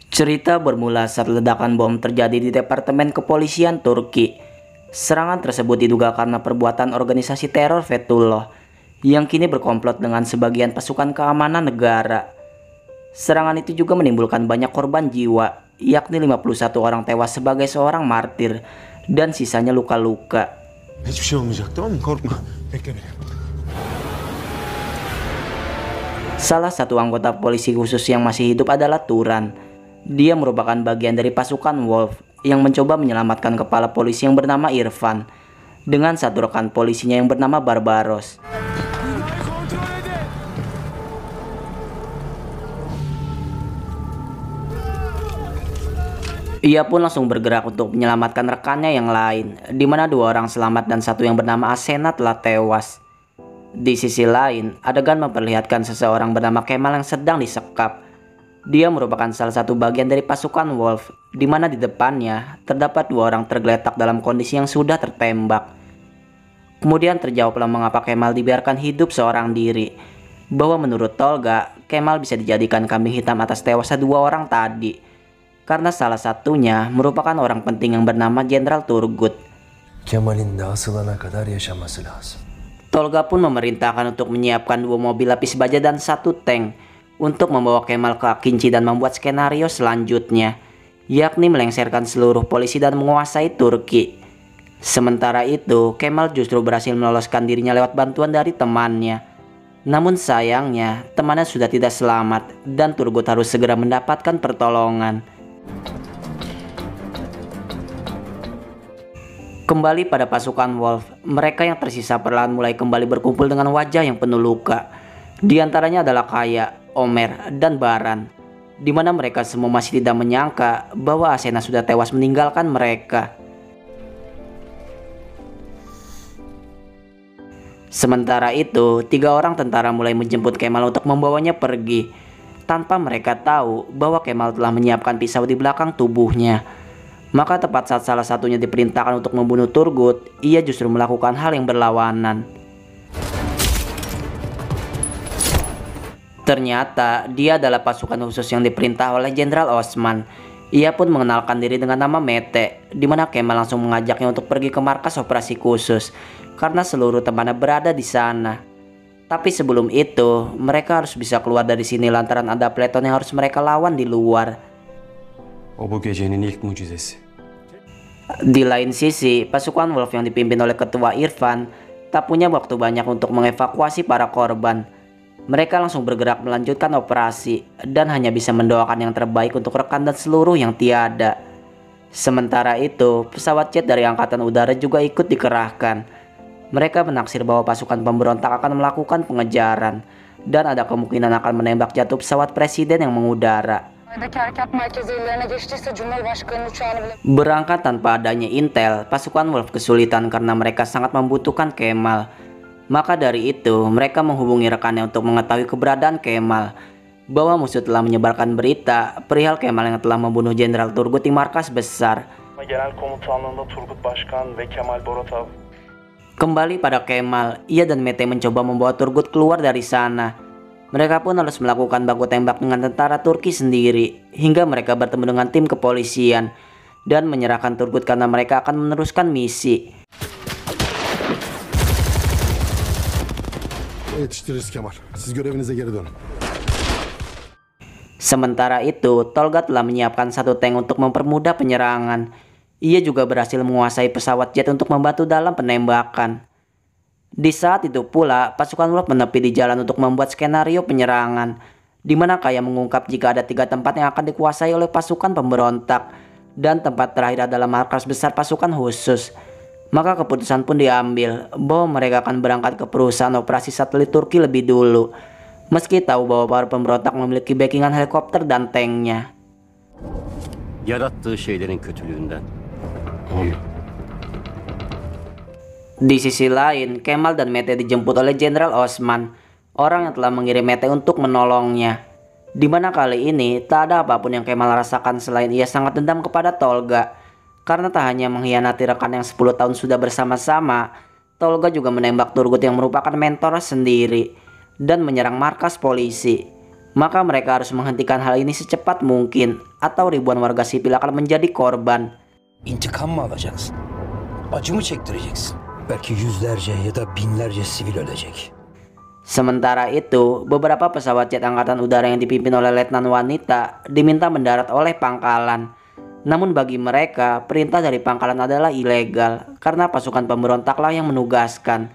Cerita bermula saat ledakan bom terjadi di Departemen Kepolisian Turki. Serangan tersebut diduga karena perbuatan organisasi teror Fethullah yang kini berkomplot dengan sebagian pasukan keamanan negara. Serangan itu juga menimbulkan banyak korban jiwa, yakni 51 orang tewas sebagai seorang martir dan sisanya luka-luka. Salah satu anggota polisi khusus yang masih hidup adalah Turan. Dia merupakan bagian dari pasukan Wolf yang mencoba menyelamatkan kepala polisi yang bernama Irfan dengan satu rekan polisinya yang bernama Barbaros. Ia pun langsung bergerak untuk menyelamatkan rekannya yang lain, di mana 2 orang selamat dan 1 yang bernama Asena telah tewas. Di sisi lain, adegan memperlihatkan seseorang bernama Kemal yang sedang disekap. Dia merupakan salah satu bagian dari pasukan Wolf, di mana di depannya terdapat 2 orang tergeletak dalam kondisi yang sudah tertembak. Kemudian terjawablah mengapa Kemal dibiarkan hidup seorang diri, bahwa menurut Tolga, Kemal bisa dijadikan kambing hitam atas tewasnya 2 orang tadi, karena salah satunya merupakan orang penting yang bernama Jenderal Turgut. Tolga pun memerintahkan untuk menyiapkan 2 mobil lapis baja dan 1 tank untuk membawa Kemal ke Akinci dan membuat skenario selanjutnya, yakni melengsarkan seluruh polisi dan menguasai Turki. Sementara itu, Kemal justru berhasil meloloskan dirinya lewat bantuan dari temannya. Namun sayangnya, temannya sudah tidak selamat dan Turgut harus segera mendapatkan pertolongan. Kembali pada pasukan Wolf, mereka yang tersisa perlahan mulai kembali berkumpul dengan wajah yang penuh luka. Di antaranya adalah Kaya, Omer, dan Baran, di mana mereka semua masih tidak menyangka bahwa Asena sudah tewas meninggalkan mereka. Sementara itu, 3 orang tentara mulai menjemput Kemal untuk membawanya pergi, tanpa mereka tahu bahwa Kemal telah menyiapkan pisau di belakang tubuhnya. Maka tepat saat salah satunya diperintahkan untuk membunuh Turgut, ia justru melakukan hal yang berlawanan. Ternyata dia adalah pasukan khusus yang diperintah oleh Jenderal Osman. Ia pun mengenalkan diri dengan nama Mete, di mana Kemal langsung mengajaknya untuk pergi ke markas operasi khusus karena seluruh temannya berada di sana. Tapi sebelum itu, mereka harus bisa keluar dari sini lantaran ada peleton yang harus mereka lawan di luar. Di lain sisi, pasukan Wolf yang dipimpin oleh ketua Irfan tak punya waktu banyak untuk mengevakuasi para korban. Mereka langsung bergerak melanjutkan operasi dan hanya bisa mendoakan yang terbaik untuk rekan dan seluruh yang tiada. Sementara itu, pesawat jet dari Angkatan Udara juga ikut dikerahkan. Mereka menaksir bahwa pasukan pemberontak akan melakukan pengejaran dan ada kemungkinan akan menembak jatuh pesawat presiden yang mengudara. Berangkat tanpa adanya intel, pasukan Wolf kesulitan karena mereka sangat membutuhkan Kemal. Maka dari itu, mereka menghubungi rekannya untuk mengetahui keberadaan Kemal, bahwa musuh telah menyebarkan berita perihal Kemal yang telah membunuh Jenderal Turgut di markas besar. Kembali pada Kemal, ia dan Mete mencoba membawa Turgut keluar dari sana. Mereka pun harus melakukan baku tembak dengan tentara Turki sendiri, hingga mereka bertemu dengan tim kepolisian dan menyerahkan Turgut karena mereka akan meneruskan misi. Sementara itu, Tolga telah menyiapkan 1 tank untuk mempermudah penyerangan. Ia juga berhasil menguasai pesawat jet untuk membantu dalam penembakan. Di saat itu pula, pasukan Wolf menepi di jalan untuk membuat skenario penyerangan, di mana Kaya mengungkap jika ada 3 tempat yang akan dikuasai oleh pasukan pemberontak, dan tempat terakhir adalah markas besar pasukan khusus. Maka keputusan pun diambil bahwa mereka akan berangkat ke perusahaan operasi satelit Turki lebih dulu, meski tahu bahwa para pemberontak memiliki backingan helikopter dan tanknya. Di sisi lain, Kemal dan Mete dijemput oleh Jenderal Osman, orang yang telah mengirim Mete untuk menolongnya. Di mana kali ini tak ada apapun yang Kemal rasakan selain ia sangat dendam kepada Tolga. Karena tak hanya mengkhianati rekan yang 10 tahun sudah bersama-sama, Tolga juga menembak Turgut yang merupakan mentor sendiri. dan menyerang markas polisi. Maka mereka harus menghentikan hal ini secepat mungkin atau ribuan warga sipil akan menjadi korban. İntikam mı alacaksın? Acı mı çektireceksin? Belki yüzlerce ya da binlerce sivil ölecek. Sementara itu, beberapa pesawat jet angkatan udara yang dipimpin oleh letnan wanita diminta mendarat oleh pangkalan. Namun bagi mereka, perintah dari pangkalan adalah ilegal karena pasukan pemberontaklah yang menugaskan.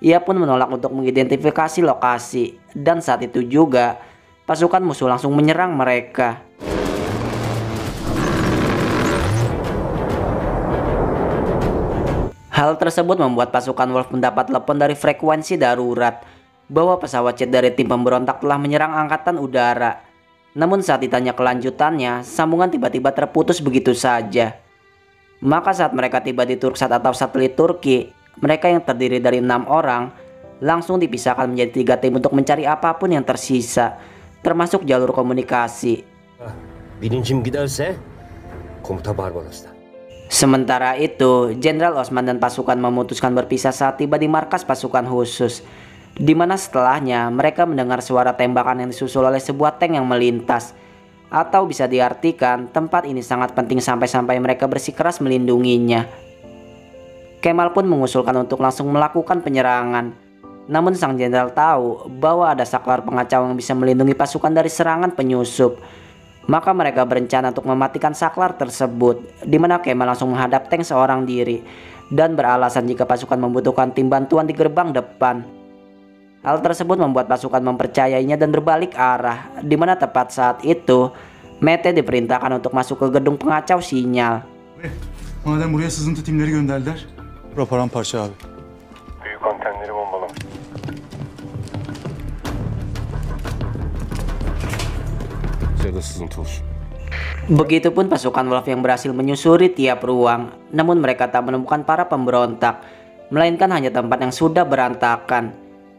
Ia pun menolak untuk mengidentifikasi lokasi, dan saat itu juga pasukan musuh langsung menyerang mereka. Hal tersebut membuat pasukan Wolf mendapat telepon dari frekuensi darurat bahwa pesawat jet dari tim pemberontak telah menyerang angkatan udara. Namun saat ditanya kelanjutannya, sambungan tiba-tiba terputus begitu saja. Maka saat mereka tiba di Turksat atau satelit Turki, mereka yang terdiri dari 6 orang langsung dipisahkan menjadi 3 tim untuk mencari apapun yang tersisa, termasuk jalur komunikasi. Bilincim giderse komuta Barbaros'ta. Sementara itu, Jenderal Osman dan pasukan memutuskan berpisah saat tiba di markas pasukan khusus, di mana setelahnya mereka mendengar suara tembakan yang disusul oleh sebuah tank yang melintas. Atau bisa diartikan, tempat ini sangat penting sampai-sampai mereka bersikeras melindunginya. Kemal pun mengusulkan untuk langsung melakukan penyerangan. Namun sang jenderal tahu bahwa ada saklar pengacau yang bisa melindungi pasukan dari serangan penyusup. Maka mereka berencana untuk mematikan saklar tersebut, di mana Kemal langsung menghadap tank seorang diri dan beralasan jika pasukan membutuhkan tim bantuan di gerbang depan. Hal tersebut membuat pasukan mempercayainya dan berbalik arah, di mana tepat saat itu Mete diperintahkan untuk masuk ke gedung pengacau sinyal. Madem buraya sızıntı timleri gönderdiler. Bura paramparça abi. Büyük antenleri bombalamış. Ya da sızıntı olsun. Begitupun pasukan Wolf yang berhasil menyusuri tiap ruang, namun mereka tak menemukan para pemberontak, melainkan hanya tempat yang sudah berantakan.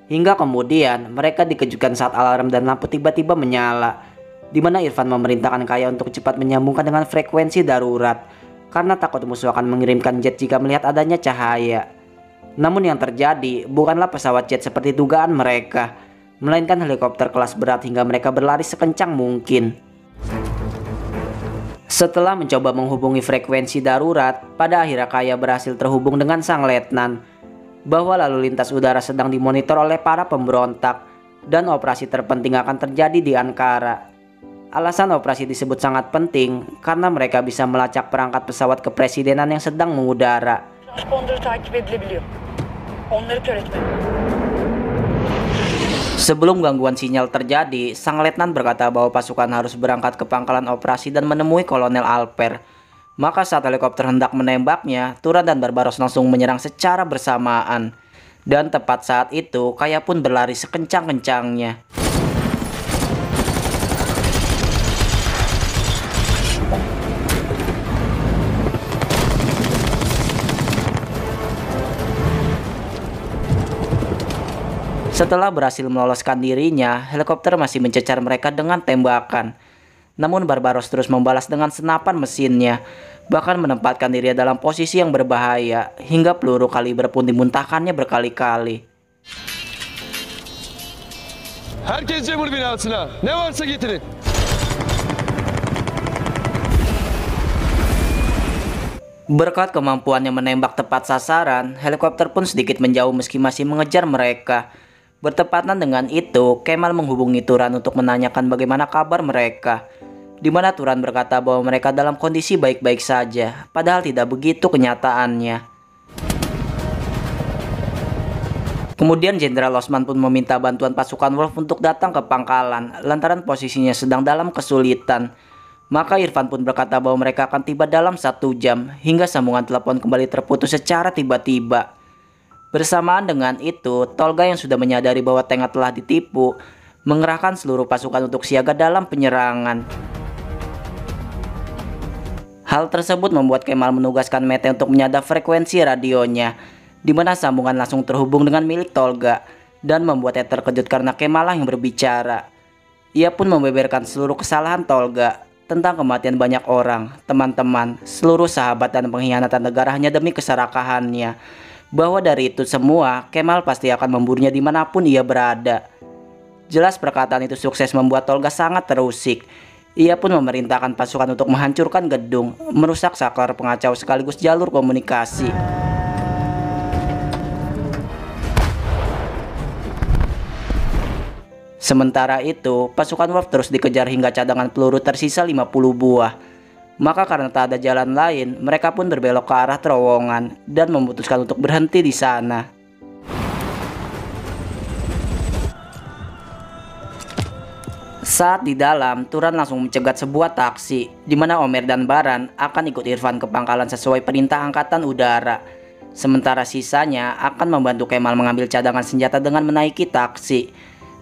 Hingga kemudian mereka dikejutkan saat alarm dan lampu tiba-tiba menyala, di mana Irfan memerintahkan Kaya untuk cepat menyambungkan dengan frekuensi darurat, karena takut musuh akan mengirimkan jet jika melihat adanya cahaya. Namun yang terjadi bukanlah pesawat jet seperti dugaan mereka, melainkan helikopter kelas berat hingga mereka berlari sekencang mungkin. Setelah mencoba menghubungi frekuensi darurat, pada akhirnya Kaya berhasil terhubung dengan sang letnan bahwa lalu lintas udara sedang dimonitor oleh para pemberontak dan operasi terpenting akan terjadi di Ankara. Alasan operasi disebut sangat penting karena mereka bisa melacak perangkat pesawat kepresidenan yang sedang mengudara. Transponder takip edilebiliyor. Onları kör etme. Sebelum gangguan sinyal terjadi, sang letnan berkata bahwa pasukan harus berangkat ke pangkalan operasi dan menemui Kolonel Alper. Maka saat helikopter hendak menembaknya, Turan dan Barbaros langsung menyerang secara bersamaan. Dan tepat saat itu, Kaya pun berlari sekencang-kencangnya. Setelah berhasil meloloskan dirinya, helikopter masih mencecar mereka dengan tembakan. Namun Barbaros terus membalas dengan senapan mesinnya, bahkan menempatkan dirinya dalam posisi yang berbahaya, hingga peluru kaliber pun dimuntahkannya berkali-kali. Herkes cemur binasına. Ne varsa getirin. Berkat kemampuannya menembak tepat sasaran, helikopter pun sedikit menjauh meski masih mengejar mereka. Bertepatan dengan itu, Kemal menghubungi Turan untuk menanyakan bagaimana kabar mereka. Di mana Turan berkata bahwa mereka dalam kondisi baik-baik saja, padahal tidak begitu kenyataannya. Kemudian Jenderal Osman pun meminta bantuan pasukan Wolf untuk datang ke pangkalan, lantaran posisinya sedang dalam kesulitan. Maka Irfan pun berkata bahwa mereka akan tiba dalam 1 jam, hingga sambungan telepon kembali terputus secara tiba-tiba. Bersamaan dengan itu, Tolga yang sudah menyadari bahwa Tenga telah ditipu, mengerahkan seluruh pasukan untuk siaga dalam penyerangan. Hal tersebut membuat Kemal menugaskan Mete untuk menyadap frekuensi radionya, di mana sambungan langsung terhubung dengan milik Tolga, dan membuatnya terkejut karena Kemal yang berbicara. Ia pun membeberkan seluruh kesalahan Tolga, tentang kematian banyak orang, teman-teman, seluruh sahabat dan pengkhianatan negara hanya demi keserakahannya. Bahwa dari itu semua, Kemal pasti akan memburunya dimanapun ia berada. Jelas perkataan itu sukses membuat Tolga sangat terusik. Ia pun memerintahkan pasukan untuk menghancurkan gedung, merusak saklar pengacau sekaligus jalur komunikasi. Sementara itu, pasukan Worf terus dikejar hingga cadangan peluru tersisa 50 buah. Maka karena tak ada jalan lain, mereka pun berbelok ke arah terowongan dan memutuskan untuk berhenti di sana. Saat di dalam, Turan langsung mencegat sebuah taksi, di mana Omer dan Baran akan ikut Irfan ke pangkalan sesuai perintah Angkatan Udara. Sementara sisanya akan membantu Kemal mengambil cadangan senjata dengan menaiki taksi.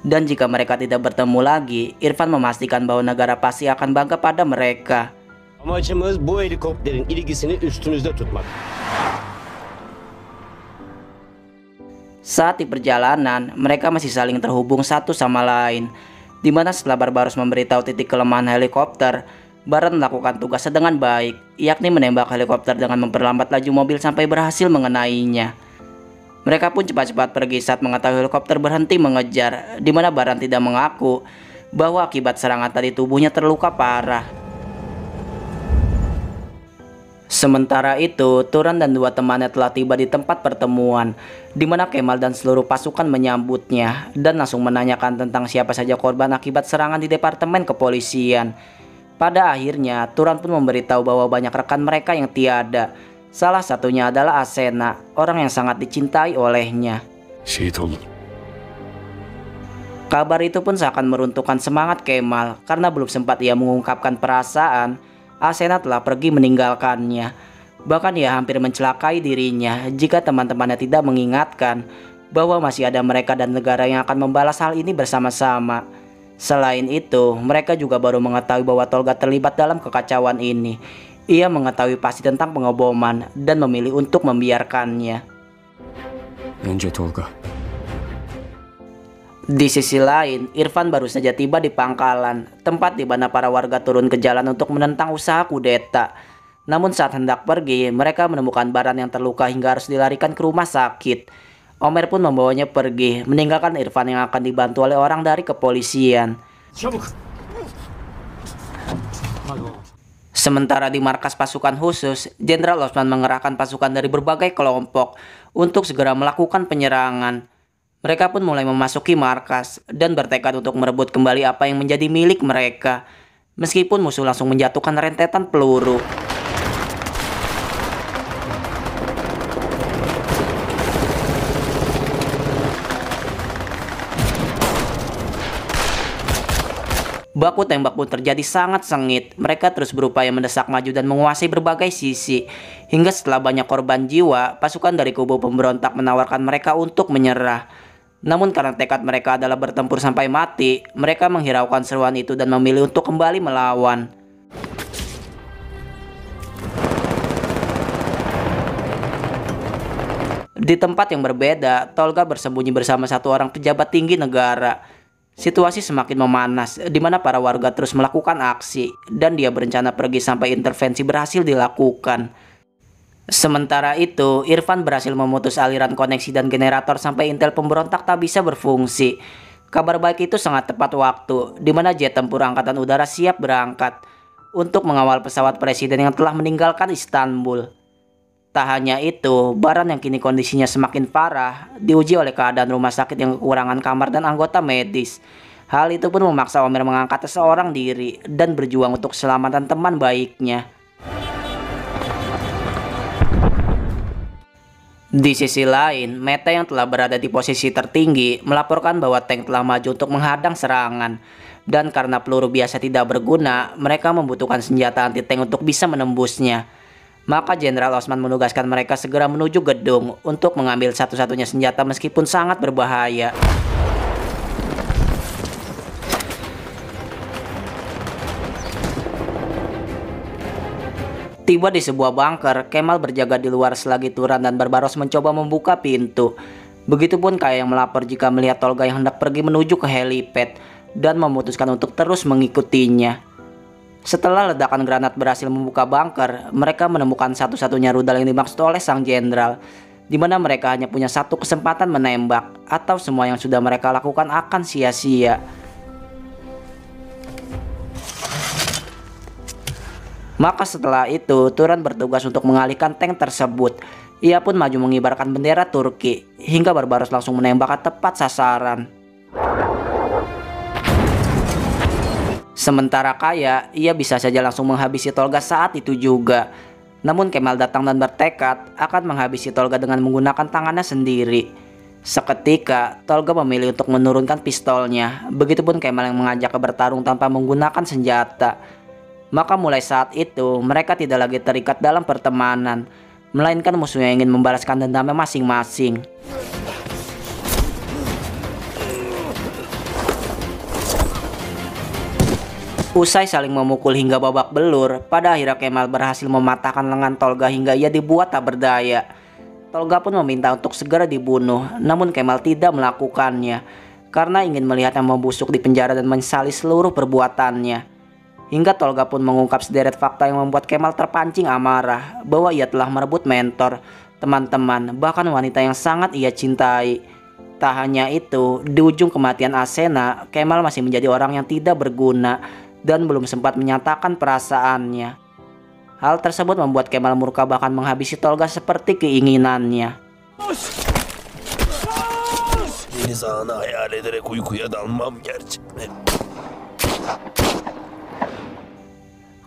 Dan jika mereka tidak bertemu lagi, Irfan memastikan bahwa negara pasti akan bangga pada mereka. Amacımız bu helikopterin ilgisini üstünüzde tutmak. Saat di perjalanan, mereka masih saling terhubung satu sama lain. Di mana setelah Barbaros memberitahu titik kelemahan helikopter, Baran melakukan tugasnya dengan baik, yakni menembak helikopter dengan memperlambat laju mobil sampai berhasil mengenainya. Mereka pun cepat-cepat pergi saat mengetahui helikopter berhenti mengejar, di mana Baran tidak mengaku bahwa akibat serangan tadi tubuhnya terluka parah. Sementara itu, Turan dan dua temannya telah tiba di tempat pertemuan, di mana Kemal dan seluruh pasukan menyambutnya dan langsung menanyakan tentang siapa saja korban akibat serangan di departemen kepolisian. Pada akhirnya, Turan pun memberitahu bahwa banyak rekan mereka yang tiada. Salah satunya adalah Asena, orang yang sangat dicintai olehnya. Şehit oldun. Kabar itu pun seakan meruntuhkan semangat Kemal, karena belum sempat ia mengungkapkan perasaan, Asena telah pergi meninggalkannya. Bahkan ia hampir mencelakai dirinya jika teman-temannya tidak mengingatkan bahwa masih ada mereka dan negara yang akan membalas hal ini bersama-sama. Selain itu, mereka juga baru mengetahui bahwa Tolga terlibat dalam kekacauan ini. Ia mengetahui pasti tentang pengeboman dan memilih untuk membiarkannya. Önce Tolga. Di sisi lain, Irfan baru saja tiba di pangkalan, tempat di mana para warga turun ke jalan untuk menentang usaha kudeta. Namun saat hendak pergi, mereka menemukan Baran yang terluka hingga harus dilarikan ke rumah sakit. Omer pun membawanya pergi, meninggalkan Irfan yang akan dibantu oleh orang dari kepolisian. Sementara di markas pasukan khusus, Jenderal Osman mengerahkan pasukan dari berbagai kelompok untuk segera melakukan penyerangan. Mereka pun mulai memasuki markas dan bertekad untuk merebut kembali apa yang menjadi milik mereka. Meskipun musuh langsung menjatuhkan rentetan peluru. Baku tembak pun terjadi sangat sengit. Mereka terus berupaya mendesak maju dan menguasai berbagai sisi. Hingga setelah banyak korban jiwa, pasukan dari kubu pemberontak menawarkan mereka untuk menyerah. Namun karena tekad mereka adalah bertempur sampai mati, mereka menghiraukan seruan itu dan memilih untuk kembali melawan. Di tempat yang berbeda, Tolga bersembunyi bersama satu orang pejabat tinggi negara. Situasi semakin memanas, di mana para warga terus melakukan aksi, dan dia berencana pergi sampai intervensi berhasil dilakukan. Sementara itu, Irfan berhasil memutus aliran koneksi dan generator sampai intel pemberontak tak bisa berfungsi. Kabar baik itu sangat tepat waktu, di mana jet tempur Angkatan Udara siap berangkat untuk mengawal pesawat presiden yang telah meninggalkan Istanbul. Tak hanya itu, Baran yang kini kondisinya semakin parah, diuji oleh keadaan rumah sakit yang kekurangan kamar dan anggota medis. Hal itu pun memaksa Omer mengangkat seorang diri dan berjuang untuk keselamatan teman baiknya. Di sisi lain, Mete yang telah berada di posisi tertinggi melaporkan bahwa tank telah maju untuk menghadang serangan. Dan karena peluru biasa tidak berguna, mereka membutuhkan senjata anti-tank untuk bisa menembusnya. Maka Jenderal Osman menugaskan mereka segera menuju gedung untuk mengambil satu-satunya senjata meskipun sangat berbahaya. Tiba di sebuah bunker, Kemal berjaga di luar selagi Turan dan Barbaros mencoba membuka pintu. Begitupun Kaya yang melapor jika melihat Tolga yang hendak pergi menuju ke helipad dan memutuskan untuk terus mengikutinya. Setelah ledakan granat berhasil membuka bunker, mereka menemukan satu-satunya rudal yang dimaksud oleh sang jenderal. di mana mereka hanya punya satu kesempatan menembak, atau semua yang sudah mereka lakukan akan sia-sia. Maka setelah itu, Turan bertugas untuk mengalihkan tank tersebut. Ia pun maju mengibarkan bendera Turki, hingga Barbaros langsung menembak tepat sasaran. Sementara Kaya, ia bisa saja langsung menghabisi Tolga saat itu juga. Namun Kemal datang dan bertekad akan menghabisi Tolga dengan menggunakan tangannya sendiri. Seketika, Tolga memilih untuk menurunkan pistolnya. Begitupun Kemal yang mengajaknya bertarung tanpa menggunakan senjata. Maka mulai saat itu, mereka tidak lagi terikat dalam pertemanan, melainkan musuh yang ingin membalaskan dendamnya masing-masing. Usai saling memukul hingga babak belur, pada akhirnya Kemal berhasil mematahkan lengan Tolga hingga ia dibuat tak berdaya. Tolga pun meminta untuk segera dibunuh, namun Kemal tidak melakukannya karena ingin melihatnya membusuk di penjara dan menyesali seluruh perbuatannya. Hingga Tolga pun mengungkap sederet fakta yang membuat Kemal terpancing amarah, bahwa ia telah merebut mentor, teman-teman, bahkan wanita yang sangat ia cintai. Tak hanya itu, di ujung kematian Asena, Kemal masih menjadi orang yang tidak berguna dan belum sempat menyatakan perasaannya. Hal tersebut membuat Kemal murka, bahkan menghabisi Tolga seperti keinginannya. Deniz anı hayal ederek uykuya dalmam gerçekten.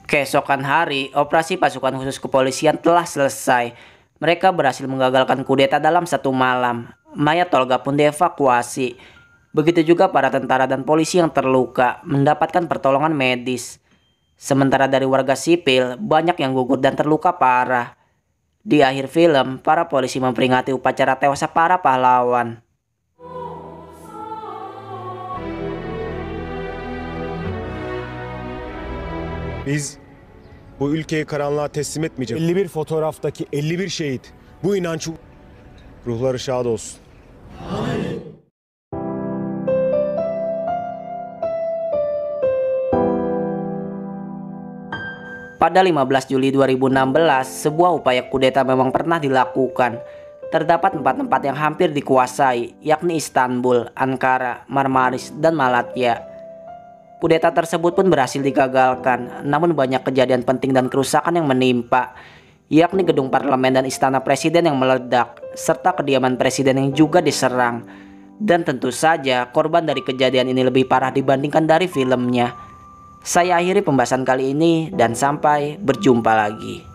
Keesokan hari, operasi pasukan khusus kepolisian telah selesai. Mereka berhasil menggagalkan kudeta dalam satu malam. Mayat Tolga pun dievakuasi. Begitu juga para tentara dan polisi yang terluka mendapatkan pertolongan medis. Sementara dari warga sipil, banyak yang gugur dan terluka parah. Di akhir film, para polisi memperingati upacara tewasnya para pahlawan. Biz bu ülkeyi karanlığa teslim etmeyeceğiz. 51 fotoğraftaki 51 şehit. Bu inanç ruhları şad olsun. Pada 15 Juli 2016, sebuah upaya kudeta memang pernah dilakukan. Terdapat 4 tempat yang hampir dikuasai, yakni Istanbul, Ankara, Marmaris, dan Malatya. Kudeta tersebut pun berhasil digagalkan, namun banyak kejadian penting dan kerusakan yang menimpa, yakni gedung parlemen dan istana presiden yang meledak, serta kediaman presiden yang juga diserang. Dan tentu saja korban dari kejadian ini lebih parah dibandingkan dari filmnya. Saya akhiri pembahasan kali ini dan sampai berjumpa lagi.